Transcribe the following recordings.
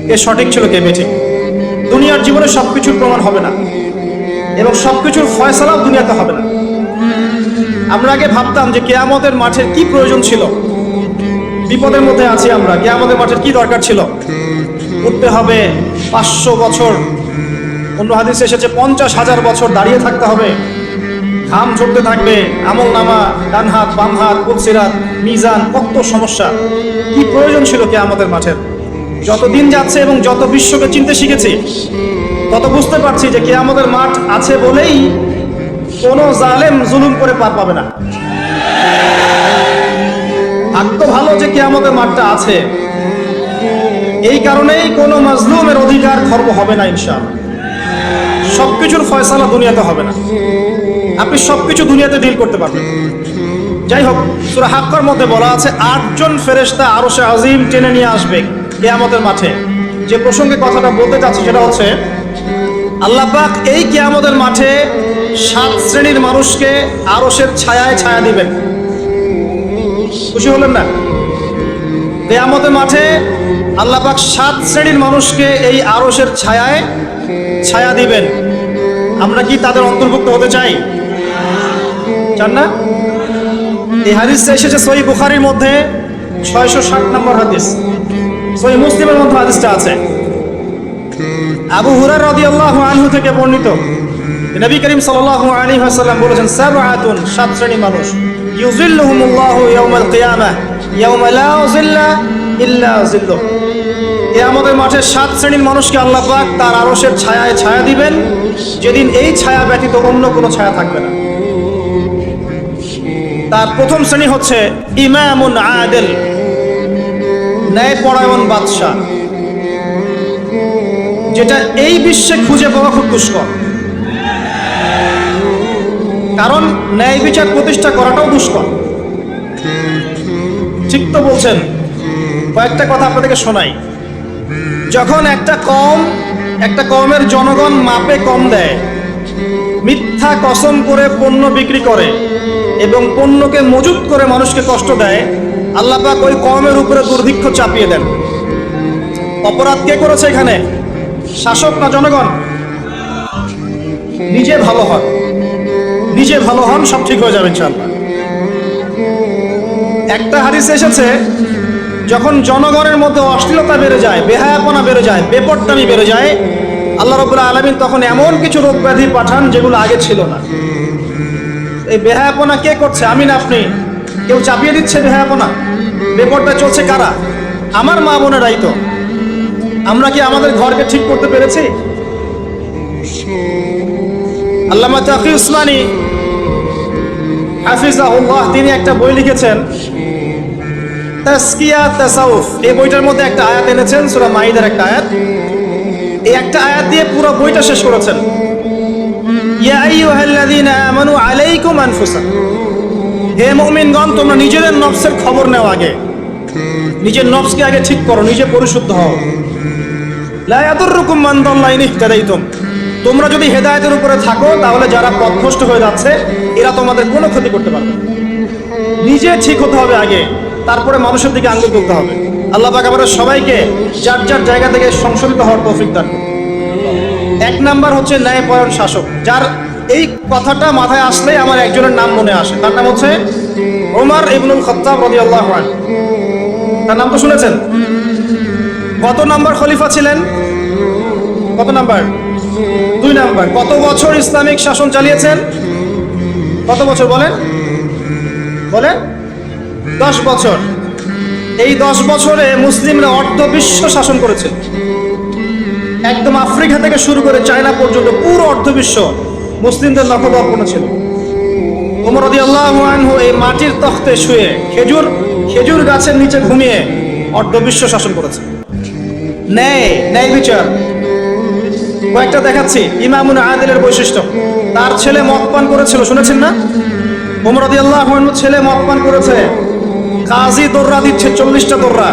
কে সঠিক ছিল কে বেঠিক। দুনিয়ার জীবনে সবকিছুর প্রমাণ হবে না এবং সবকিছুর ফয়সালাও দুনিয়াতে হবে না। আমরা আগে ভাবতাম যে কিয়ামতের মাঠের কি প্রয়োজন ছিল, বিপদের মধ্যে আছি আমরা, কিয়ামতের মাঠের কি দরকার ছিল, উঠতে হবে 500 বছর, অন্য হাদিসে এসেছে 50,000 বছর দাঁড়িয়ে থাকতে হবে, ঘাম ঝরতে থাকবে, আমল নামা, ডান হাত বাম হাত, পুলসিরাত, মিজান, কত সমস্যা। কি প্রয়োজন ছিল কিয়ামতের মাঠের? যত দিন যাচ্ছে এবং যত বিশ্বকে চিনতে শিখেছি তত বুঝতে পারছি যে কিয়ামতের মাঠ আছে বলেই কোনো জালেম জুলুম করে পার পাবে না। ভাগ্য ভালো যে কিয়ামতের মাঠটা আছে, এই কারণেই কোনো মাজলুমের অধিকার খর্ব হবে না ইনশাআল্লাহ। সবকিছুর ফয়সালা দুনিয়াতে হবে না, আপনি সবকিছু দুনিয়াতে ডিল করতে পারবেন। যাই হোক, সূরা হাক্কার মধ্যে বলা আছে 8 জন ফেরেশতা আরশে আজিম টেনে নিয়ে আসবে কিয়ামতের মাঠে। যে প্রসঙ্গে কথাটা বলতে চাচ্ছি সেটা হচ্ছে আল্লাহ পাক এই কিয়ামতের মাঠে 7 শ্রেণীর মানুষকে আরশের ছায়ায় ছায়া দিবেন। খুশি হলেন না? কিয়ামতের মাঠে আল্লাহ পাক 7 শ্রেণীর মানুষকে এই আরশের ছায়ায় ছায়া দিবেন। আমরা কি তাদের অন্তর্ভুক্ত হতে চাই? চান না? এই হাদিসটা এসেছে সহিহ বুখারীর মধ্যে 660 নম্বর হাদিস, সহিহ মুসলিমের মধ্যে হাদিসটা আছে। আবু হুরায়রা রাদিয়াল্লাহু আনহু থেকে বর্ণিত, নবী করিম সাল্লাল্লাহু আলাইহি ওয়াসাল্লাম বলেছেন, সাবআতুন, 7 শ্রেণীর মানুষ, ইউযিল্লুহুমুল্লাহু ইয়াওমাল কিয়ামাহ ইয়াওমা লা যিল্লা ইল্লা যিল্লুহ। কিয়ামতের মাঠে 7 শ্রেণীর মানুষকে আল্লাহ পাক তার আরশের ছায়ায় ছায়া দিবেন, যেদিন এই ছায়া ব্যতীত অন্য কোনো ছায়া থাকবে না। তার প্রথম শ্রেণী হচ্ছে ইমামুন আদিল, ন্যায়পরায়ণ বাদশা, যেটা এই বিশ্বে খুঁজে পাওয়া খুব দুষ্কর। কারণ ন্যায় বিচার প্রতিষ্ঠা করাটাও দুষ্কর। ঠিক তো বলছেন? কয়েকটা কথা আপনাদেরকে শোনাই। যখন একটা কওমের জনগণ মাপে কম দেয়, মিথ্যা কসম করে পণ্য বিক্রি করে এবং পণ্যকে মজুত করে মানুষকে কষ্ট দেয়, আল্লাহ পাক ওই কওমের উপরে দুর্ভিক্ষ চাপিয়ে দেন। অপরাধ কে করেছে এখানে? শাসক না জনগণ? নিজে ভালো হন, নিজে ভালো হন, সব ঠিক হয়ে যাবে ইনশাআল্লাহ। একটা হাদিসে এসেছে, যখন জনগণের মধ্যে অশ্লীলতা বেড়ে যায়, বেহায়াপনা বেড়ে যায়, বেপরদামি বেড়ে যায়, আল্লাহ রাব্বুল আলামিন তখন এমন কিছু রোগ ব্যাধি পাঠান যেগুলো আগে ছিল না। এই বেহায়াপনা কে করছে? আমি না আপনি? কেউ চাপিয়ে দিচ্ছে বেহায়াপনা? বেপরদা চলছে কারা? আমার মা বোনেরাই তো। আমরা কি আমাদের ঘরকে ঠিক করতে পেরেছি? আল্লামা তাকি উসমানী হাফিজাহুল্লাহ, তিনি একটা বই লিখেছেন, তাসকিয়া তাসাউফ। এই বইটার মধ্যে একটা আয়াত এনেছেন, সূরা মাইদার একটা আয়াত। এই একটা আয়াত দিয়ে পুরো বইটা শেষ করেছেন। ইয়া আইয়ুহাল্লাযীনা আমানু আলাইকুম আনফুসাকুম, হে মুমিনগণ, তোমরা নিজেদের নফসের খবর নাও, আগে নিজের নফসকে আগে ঠিক করো, নিজে পরিশুদ্ধ হও। লা ইয়াদুররুকুম মান দাল্লা ইন ইহতাদাইতুম, তোমরা যদি হেদায়েতের উপরে থাকো তাহলে যারা পথভ্রষ্ট হয়ে যাচ্ছে এরা তোমাদের কোনো ক্ষতি করতে পারবে না। নিজে ঠিক হতে হবে আগে, তারপরে মানুষের দিকে আঙ্গুল তুলতে হবে। আল্লাহ পাক আমাদের সবাইকে যার যার জায়গা থেকে সংশোধিত হওয়ার তৌফিক দান করুন। 1 নাম্বার হচ্ছে ন্যায়পরায়ণ শাসক, যার এই কথাটা মাথায় আসলে আমার একজনের নাম মনে আসে। তার নাম হচ্ছে ওমর ইবনুল খাত্তাব রাদিয়াল্লাহু আনহু। তার নাম তো শুনেছেন? কত নাম্বার খলিফা ছিলেন? কত নাম্বার? 2 নাম্বার। কত বছর ইসলামিক শাসন চালিয়েছেন? কত বছর বলেন? 10 বছর। এই 10 বছরে মুসলিমরা অর্ধ বিশ্ব শাসন করেছে। একদম আফ্রিকা থেকে শুরু করে চায়না পর্যন্ত পুরো অর্ধ বিশ্ব মুসলিমদের নখদর্পণে ছিল। ওমর রাদিয়াল্লাহু আনহু এই মাটির তখতে শুয়ে খেজুর গাছের নিচে ঘুমিয়ে অর্ধ বিশ্ব শাসন করেছে। ন্যায় বিচার। কয়েকটা দেখাচ্ছি ইমামুন আদিলের বৈশিষ্ট্য। তার ছেলে মদ পান করেছিল, শুনেছেন না? ওমর রাদিয়াল্লাহু আনহু ছেলে মদ পান করেছে, কাজী দৌড়া দিচ্ছে 40টা দৌড়া।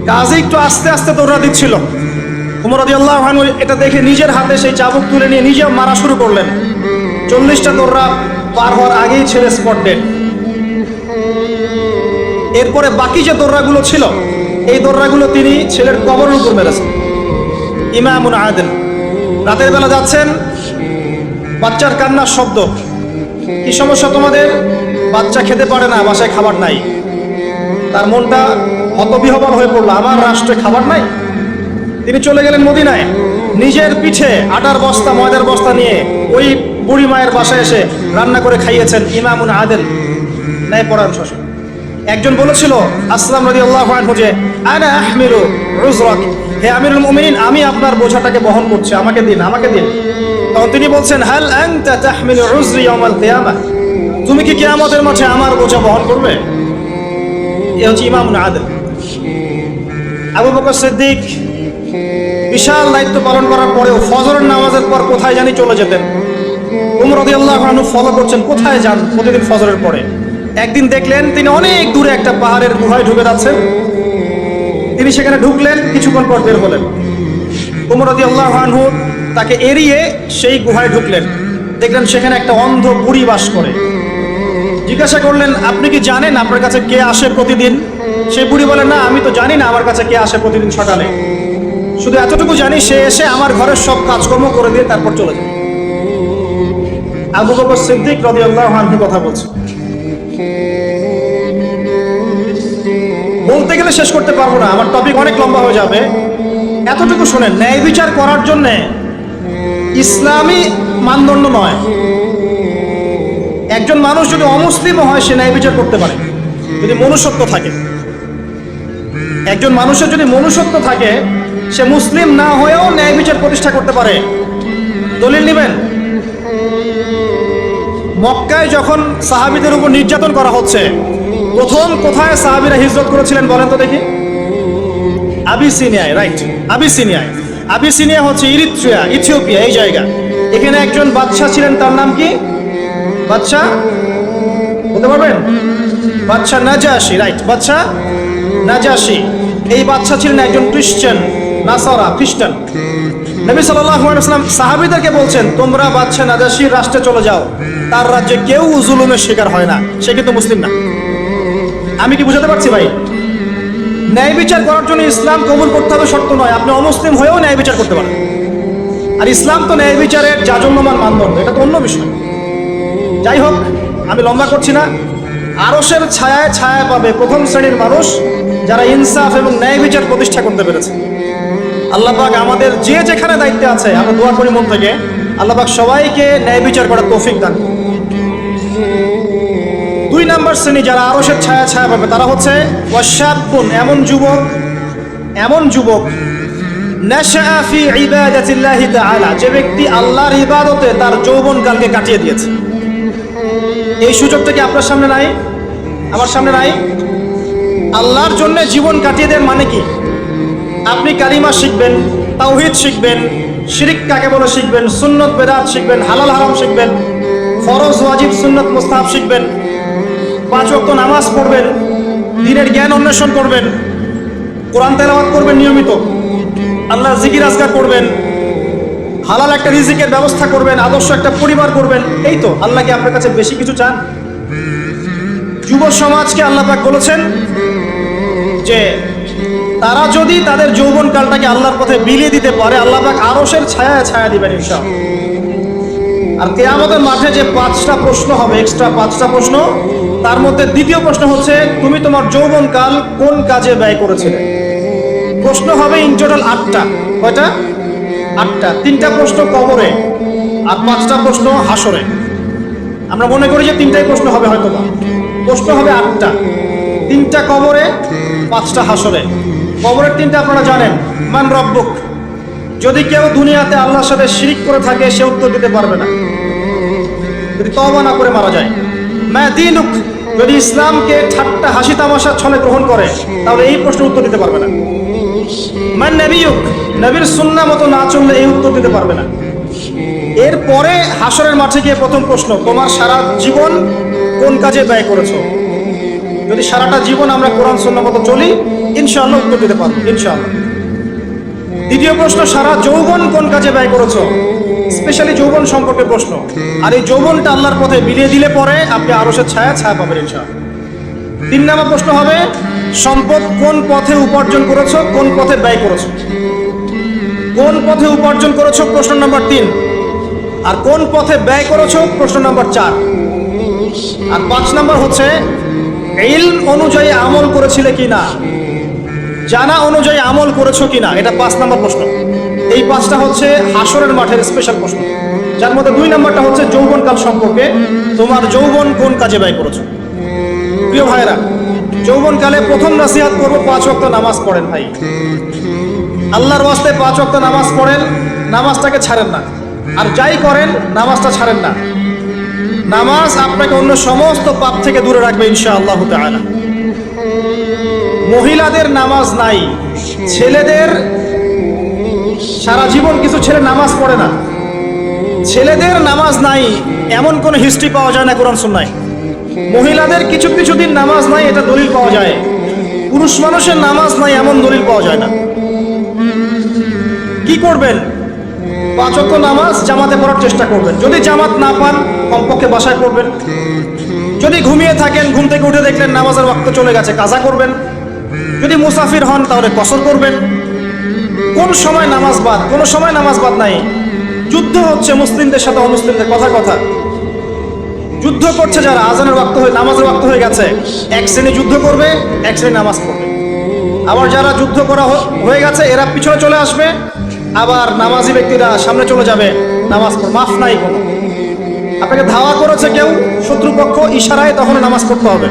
কাজী একটু আস্তে আস্তে দৌড়া দিচ্ছিল। ওমর রাদিয়াল্লাহু আনহু এটা দেখে নিজের হাতে সেই চাবুক তুলে নিয়ে নিজে মারা শুরু করলেন। 40টা দৌড়া পার হওয়ার আগেই ছেলে স্পট ডেড। এরপরে বাকি যে দৌড়াগুলো ছিল এই দররাগুলো তিনি ছেলের কবরের উপর মেরেছেন। ইমামুন আদিল। রাতের বেলা যাচ্ছেন, বাচ্চার কান্নার শব্দ। কি সমস্যা তোমাদের? বাচ্চা খেতে পারে না, বাসায় খাবার নাই। তার মনটা হতবিহ্বল হয়ে পড়লো, আমার রাষ্ট্রে খাবার নাই। তিনি চলে গেলেন মদিনায়, নিজের পিঠে আটার বস্তা ময়দার বস্তা নিয়ে ওই বুড়ি মায়ের বাসায় এসে রান্না করে খাইয়েছেন। ইমামুন আদিল, ন্যায়পরায়ণ শাসক। একজন বলেছিল আসলাম রাদিয়াল্লাহু আনহু যে আনা আহমিলু উযরাক, হে আমিরুল মুমিনিন, আমি আপনার বোঝাটাকে বহন করছি, আমাকে দিন, আমাকে দিন। তখন তিনি বলছেন হাল আনতা তাহমিলু উযরি ইয়াউমাল কিয়ামাহ, তুমি কি কিয়ামতের মাঠে আমার বোঝা বহন করবে? এ হচ্ছে ইমামুন আদিল। আবু বকর সিদ্দিক বিশাল দায়িত্ব পালন করার পরেও ফজরের নামাজের পর কোথায় জানি চলে যেতেন। উমর রাদিয়াল্লাহু আনহু ফলো করছেন, কোথায় যান প্রতিদিন ফজরের পরে। একদিন দেখলেন তিনি অনেক দূরে একটা পাহাড়ের গুহায় ঢুকে যাচ্ছেন। তিনি সেখানে ঢুকলেন, কিছুক্ষণ পর বের হলেন। উমর রাদিয়াল্লাহু আনহু তাকে এড়িয়ে সেই গুহায় ঢুকলেন। দেখলেন সেখানে একটা অন্ধ বুড়ি বাস করে। জিজ্ঞাসা করলেন, আপনি কি জানেন আপনার কাছে কে আসে প্রতিদিন? সেই বুড়ি বলেন, না, আমি তো জানি না আমার কাছে কে আসে প্রতিদিন সকালে, শুধু এতটুকু জানি সে এসে আমার ঘরের সব কাজকর্ম করে দিয়ে তারপর চলে যায়। আবু বকর সিদ্দিক রাদিয়াল্লাহু আনহু কথা বলছে। বলতে গেলে শেষ করতে পারবো না, আমার টপিক অনেক লম্বা হয়ে যাবে। এতটুকু শুনেন, ন্যায় বিচার করার জন্য ইসলামী মানদণ্ড নয়। একজন মানুষ যদি অমুসলিমও হয় সে ন্যায় বিচার করতে পারে, যদি মনুষ্যত্ব থাকে। একজন মানুষের যদি মনুষ্যত্ব থাকে, সে মুসলিম না হয়েও ন্যায় বিচার প্রতিষ্ঠা করতে পারে। দলিল নেবেন, মক্কায় যখন সাহাবীদের উপর নির্যাতন করা হচ্ছে, প্রথম কোথায় সাহাবীরা হিজরত করেছিলেন বলেন তো দেখি? আবিসিনিয়ায়, রাইট, আবিসিনিয়ায়। আবিসিনিয়া হচ্ছে ইরিত্রিয়া, ইথিওপিয়া, এই জায়গা। এখানে একজন বাদশাহ ছিলেন, তার নাম কি? বাদশাহ বলতে পারবেন? বাদশাহ নাজাশি, রাইট, বাদশাহ নাজাশি। এই বাদশাহ ছিলেন একজন খ্রিস্টান, নাসারা, খ্রিস্টান। নবী সাল্লাল্লাহু আলাইহি ওয়াসাল্লাম সাহাবীদেরকে বলছেন, তোমরা বাদশাহ নাজাশির রাষ্ট্রে চলে যাও, তার রাজ্যে কেউ জুলুমের শিকার হয় না, সে কিন্তু মুসলিম না। আমি কি বুঝাতে পারছি ভাই? ন্যায় বিচার করার জন্য ইসলাম কবুল করতে হবে শর্ত নয়, আপনি অমুসলিম হয়েও ন্যায় বিচার করতে পারেন। আর ইসলাম তো ন্যায় বিচারের জাজল্যমান মানদণ্ড, এটা তো অন্য বিষয়। যাই হোক, আমি লম্বা করছি না। আরশের ছায়ায় ছায়া পাবে প্রথম শ্রেণীর মানুষ যারা ইনসাফ এবং ন্যায় বিচার প্রতিষ্ঠা করতে পেরেছে। আল্লাহ পাক আমাদের যে যেখানে দায়িত্বে আছে, আমরা দোয়া করি মন থেকে, আল্লাহ পাক সবাইকে ন্যায় বিচার করার তৌফিক দান। 2 নম্বর শ্রেণী যারা আরশের ছায়া ছায়া পাবে তারা হচ্ছে ওয়াশাবুন, এমন যুবক নাশআ ফি ইবাদাতিল্লাহি তাআলা, যে ব্যক্তি আল্লাহর ইবাদতে তার যৌবনকালকে কাটিয়ে দিয়েছে। এই সুযোগটা কি আপনার সামনে নাই? আমার সামনে নাই? আল্লাহর জন্য জীবন কাটিয়ে দেন মানে কি? আপনি কালিমা শিখবেন, তাওহীদ শিখবেন, শিরক কাকে বলে শিখবেন, সুন্নত বেদাত শিখবেন, হালাল হারাম শিখবেন, ফরজ ওয়াজিব সুন্নত মুস্তাহাব শিখবেন, 5 ওয়াক্ত নামাজ পড়বেন, দ্বীনের জ্ঞান অন্বেষণ করবেন, কোরআন তেলাওয়াত করবেন নিয়মিত, আল্লাহর জিকির আজকার করবেন, হালাল একটা রিজিকের ব্যবস্থা করবেন, আদর্শ একটা পরিবার করবেন। এই তো, আল্লাহ কি আপনার কাছে বেশি কিছু চান? যুব সমাজকে আল্লাহ পাক বলেছেন যে তারা যদি তাদের যৌবনকালটাকে আল্লাহর পথে বিলিয়ে দিতে পারে, আল্লাহ পাক আরশের ছায়া ছায়া দিবেন ইনশাআল্লাহ। আর কিয়ামতের মাঠে যে 5টা প্রশ্ন হবে, এক্সট্রা 5টা প্রশ্ন, তার মধ্যে দ্বিতীয় প্রশ্ন হচ্ছে তুমি তোমার যৌবনকাল কোন কাজে ব্যয় করেছিলে। প্রশ্ন হবে ইন টোটাল 8টা। কয়টা? 8টা। 3টা প্রশ্ন কবরে আর 5টা প্রশ্ন হাসরে। আমরা মনে করি যে 3টাই প্রশ্ন হবে, হয়তো বা প্রশ্ন হবে 8টা। 3টা কবরে, 5টা হাসরে। কবরের 3টা আপনারা জানেন, মান রব্বুক। যদি কেউ দুনিয়াতে আল্লাহর সাথে শিরিক করে থাকে, সে উত্তর দিতে পারবে না, যদি তওবা না করে মারা যায়। মা দীনুক, যদি ইসলামকে ঠাট্টা হাসি তামাশার ছলে গ্রহণ করে, তাহলে এই প্রশ্নের উত্তর দিতে পারবে না। মান নবিয়ুক, নবীর সুন্নাহ মতো না চললে এই উত্তর দিতে পারবে না। এরপরে হাসরের মাঠে গিয়ে প্রথম প্রশ্ন, তোমার সারা জীবন কোন কাজে ব্যয় করেছো। যদি সারাটা জীবন আমরা কোরআন সুন্নাহ মতো চলি, ইনশাআল্লাহ উত্তর দিতে পারবো, ইনশাআল্লাহ। দ্বিতীয় প্রশ্ন, সারা যৌবন কোন কাজে ব্যয় করেছো, স্পেশালি যৌবন সম্পর্কে প্রশ্ন। আর এই যৌবনটা আল্লাহর পথে বিলিয়ে দিলে পরে আপনি আরশের ছায়া ছায়া পাবেন ইনশাআল্লাহ। 3 নম্বর প্রশ্ন হবে সম্পদ কোন পথে উপার্জন করেছো, কোন পথে ব্যয় করেছো। কোন পথে উপার্জন করেছো প্রশ্ন নাম্বার 3, আর কোন পথে ব্যয় করেছো প্রশ্ন নাম্বার 4। আর 5 নাম্বার হচ্ছে ইলম অনুযায়ী আমল করেছিলে কিনা, জানা অনুযায়ী আমল করেছো কিনা, এটা 5 নাম্বার প্রশ্ন। এই 5টা হচ্ছে হাসরের মাঠের স্পেশাল প্রশ্ন, যার মধ্যে 2 নাম্বারটা হচ্ছে যৌবনকাল সম্পর্কে, তোমার যৌবন কোন কাজে ব্যয় করেছো। প্রিয় ভাইরা, যৌবনকালে প্রথম নসিহত করবো 5 ওয়াক্ত নামাজ পড়েন ভাই, আল্লাহর ওয়াস্তে 5 ওয়াক্ত নামাজ পড়েন, নামাজটাকে ছাড়েন না, আর যাই করেন নামাজটা ছাড়েন না। নামাজ আপনাকে অন্য সমস্ত পাপ থেকে দূরে রাখবে ইনশাআল্লাহ তাআলা। মহিলাদের নামাজ নাই, ছেলেদের সারা জীবন কিছু ছেলে নামাজ পড়ে না, ছেলেদের নামাজ নাই এমন কোনো হিস্ট্রি পাওয়া যায় না কোরআন সুন্নাহয়। মহিলাদের কিছু কিছু দিন নামাজ নাই, এটা দলিল পাওয়া যায়। পুরুষ মানুষের নামাজ নাই এমন দলিল পাওয়া যায় না। কি করবেন? 5 ওয়াক্ত নামাজ জামাতে পড়ার চেষ্টা করবেন, যদি জামাত না পান কমপক্ষে বাসায় পড়বেন। যদি ঘুমিয়ে থাকেন, ঘুম থেকে উঠে দেখলেন নামাজের ওয়াক্ত চলে গেছে, কাজা করবেন। যদি মুসাফির হন তাহলে কসর করবেন। কোন সময় নামাজ বাদ? কোন সময় নামাজ বাদ নাই। যুদ্ধ হচ্ছে মুসলিমদের সাথে অমুসলিমদের, কথা যুদ্ধ করছে যারা, আজানের ওয়াক্ত হয়ে নামাজের ওয়াক্ত হয়ে গেছে, এক শ্রেণী যুদ্ধ করবে, এক শ্রেণী নামাজ পড়বে। আবার যারা যুদ্ধ করা হয়ে গেছে এরা পিছনে চলে আসবে, আবার নামাজি ব্যক্তিরা সামনে চলে যাবে, নামাজ পড়বে, মাফ নাই কোনো। আপনাকে ধাওয়া করেছে কেউ, শত্রুপক্ষ, ইশারায় তখন নামাজ পড়তে হবে।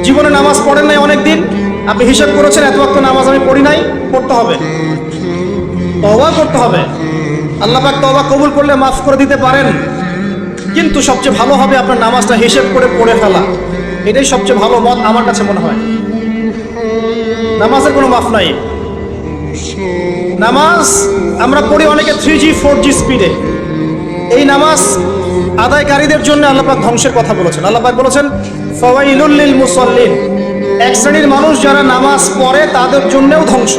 জীবনে নামাজ পড়েন নাই অনেকদিন, আপনি হিসাব করেছেন এত ওয়াক্ত নামাজ আমি পড়ি নাই, পড়তে হবে, তওবা করতে হবে। আল্লাহ পাক তওবা কবুল করলে মাফ করে দিতে পারেন, কিন্তু সবচেয়ে ভালো হবে আপনার নামাজটা হিসেব করে পড়ে ফেলা। এটাই সবচেয়ে ভালো মত আমার কাছে মনে হয়। নামাজের কোনো মাফ নাই। নামাজ আমরা পড়ি অনেকে 3G 4G স্পিডে। এই নামাজ আদায়কারীদের জন্য আল্লাহ পাক ধ্বংসের কথা বলেছেন। আল্লাহ পাক বলেছেন ফাওয়াইলুল লিল মুসাল্লিন, এক শ্রেণীর মানুষ যারা নামাজ পড়ে তাদের জন্যও ধ্বংস।